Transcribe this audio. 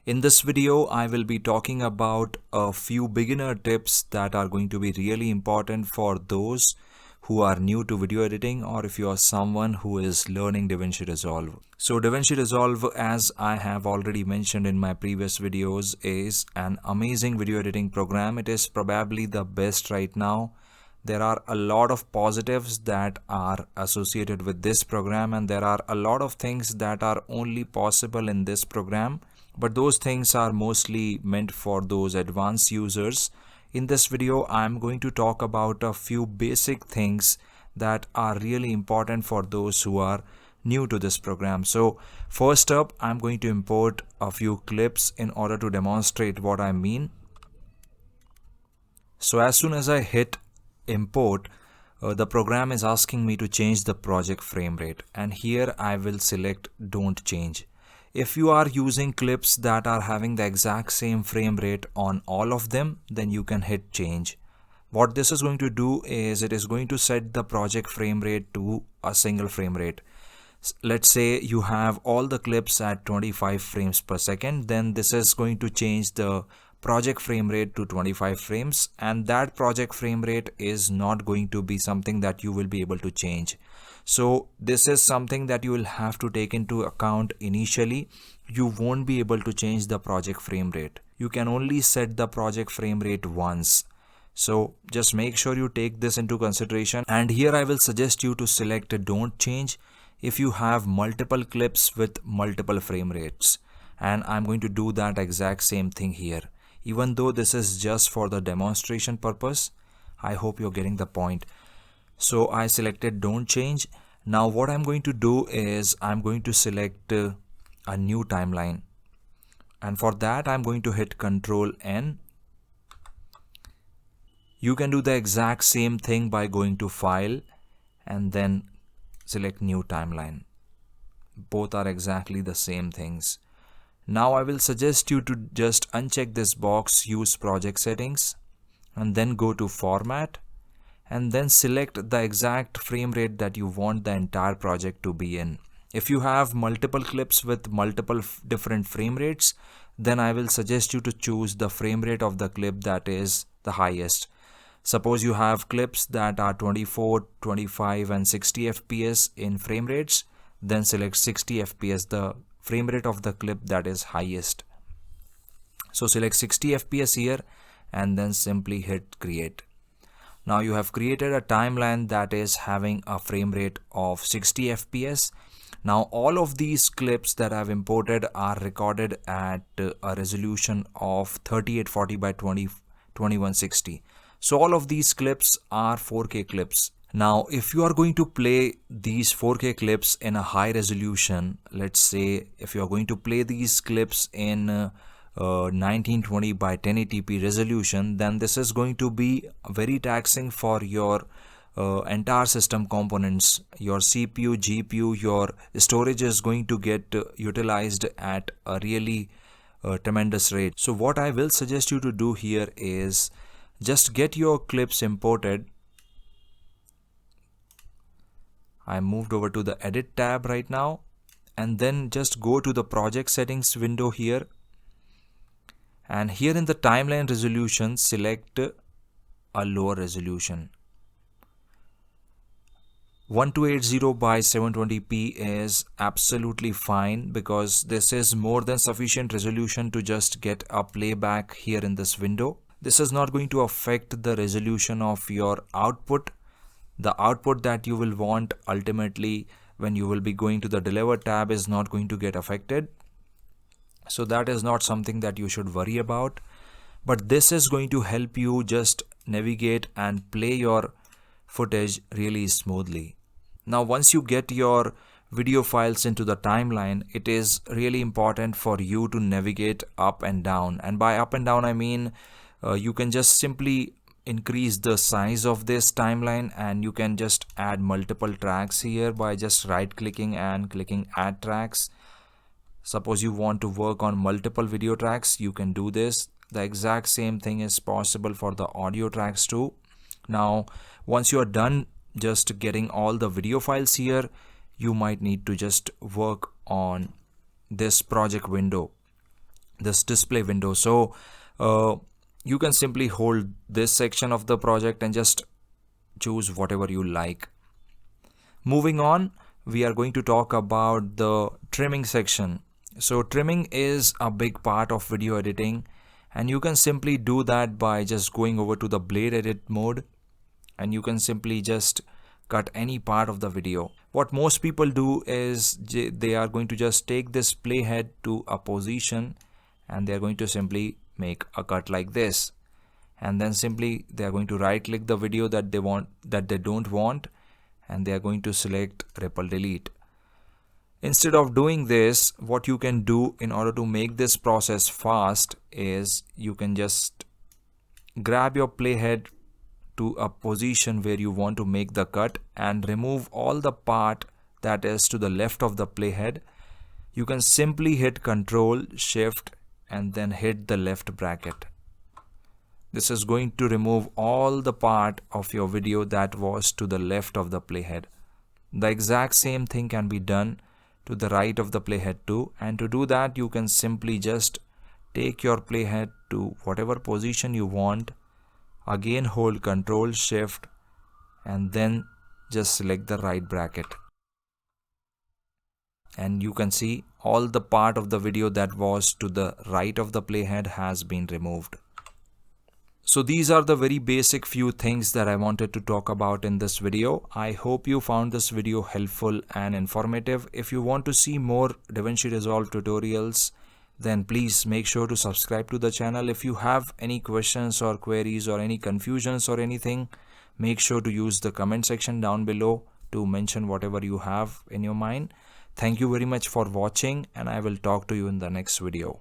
In this video, I will be talking about a few beginner tips that are going to be really important for those who are new to video editing, or if you are someone who is learning Davinci Resolve. So Davinci Resolve, as I have already mentioned in my previous videos, is an amazing video editing program. It is probably the best right now. There are a lot of positives that are associated with this program, and there are a lot of things that are only possible in this program, but those things are mostly meant for those advanced users. In this video, I am going to talk about a few basic things that are really important for those who are new to this program. So first up, I'm going to import a few clips in order to demonstrate what I mean. So as soon as I hit import, the program is asking me to change the project frame rate, and here I will select don't change. If you are using clips that are having the exact same frame rate on all of them, then you can hit change. What this is going to do is it is going to set the project frame rate to a single frame rate. Let's say you have all the clips at 25 frames per second, then this is going to change the project frame rate to 25 frames, and that project frame rate is not going to be something that you will be able to change. So this is something that you will have to take into account initially. You won't be able to change the project frame rate. You can only set the project frame rate once. So just make sure you take this into consideration, and here I will suggest you to select don't change if you have multiple clips with multiple frame rates, and I'm going to do that exact same thing here. Even though this is just for the demonstration purpose, I hope you're getting the point. So I selected don't change. Now what I'm going to do is I'm going to select a new timeline, and for that I'm going to hit Ctrl N. You can do the exact same thing by going to file and then select new timeline. Both are exactly the same things. Now I will suggest you to just uncheck this box, use project settings, and then go to format, and then select the exact frame rate that you want the entire project to be in. If you have multiple clips with multiple different frame rates, then I will suggest you to choose the frame rate of the clip that is the highest. Suppose you have clips that are 24, 25 and 60 fps in frame rates, then select 60 fps, the frame rate of the clip that is highest. So select 60 fps here and then simply hit create. Now you have created a timeline that is having a frame rate of 60 fps. Now all of these clips that I've imported are recorded at a resolution of 3840 by 2160. So all of these clips are 4K clips. Now if you are going to play these 4K clips in a high resolution, let's say if you are going to play these clips in 1920 by 1080p resolution, then this is going to be very taxing for your entire system components. Your CPU, GPU, your storage is going to get utilized at a really tremendous rate. So what I will suggest you to do here is just get your clips imported. I moved over to the edit tab right now, and then just go to the project settings window here, and here in the timeline resolution select a lower resolution. 1280 by 720p is absolutely fine, because this is more than sufficient resolution to just get a playback here in this window. This is not going to affect the resolution of your output. The output that you will want ultimately when you will be going to the deliver tab is not going to get affected. So that is not something that you should worry about. But this is going to help you just navigate and play your footage really smoothly. Now once you get your video files into the timeline, it is really important for you to navigate up and down. And by up and down I mean you can just simply increase the size of this timeline, and you can just add multiple tracks here by just right clicking and clicking add tracks. Suppose you want to work on multiple video tracks, you can do this. The exact same thing is possible for the audio tracks too. Now once you are done just getting all the video files here, you might need to just work on this project window. this display window. So you can simply hold this section of the project and just choose whatever you like. Moving on, we are going to talk about the trimming section. So trimming is a big part of video editing, and you can simply do that by just going over to the blade edit mode, and you can simply just cut any part of the video. What most people do is they are going to just take this playhead to a position, and they are going to simply make a cut like this, and then simply they are going to right click the video that they don't want, and they are going to select ripple delete. Instead of doing this, what you can do in order to make this process fast is you can just grab your playhead to a position where you want to make the cut and remove all the part that is to the left of the playhead. You can simply hit Ctrl Shift and then hit the left bracket. This is going to remove all the part of your video that was to the left of the playhead. The exact same thing can be done to the right of the playhead too, and to do that you can simply just take your playhead to whatever position you want. Again hold Ctrl Shift and then just select the right bracket, and you can see all the part of the video that was to the right of the playhead has been removed. So these are the very basic few things that I wanted to talk about in this video. I hope you found this video helpful and informative. If you want to see more Davinci Resolve tutorials, then please make sure to subscribe to the channel. If you have any questions or queries or any confusions or anything, make sure to use the comment section down below to mention whatever you have in your mind. Thank you very much for watching, and I will talk to you in the next video.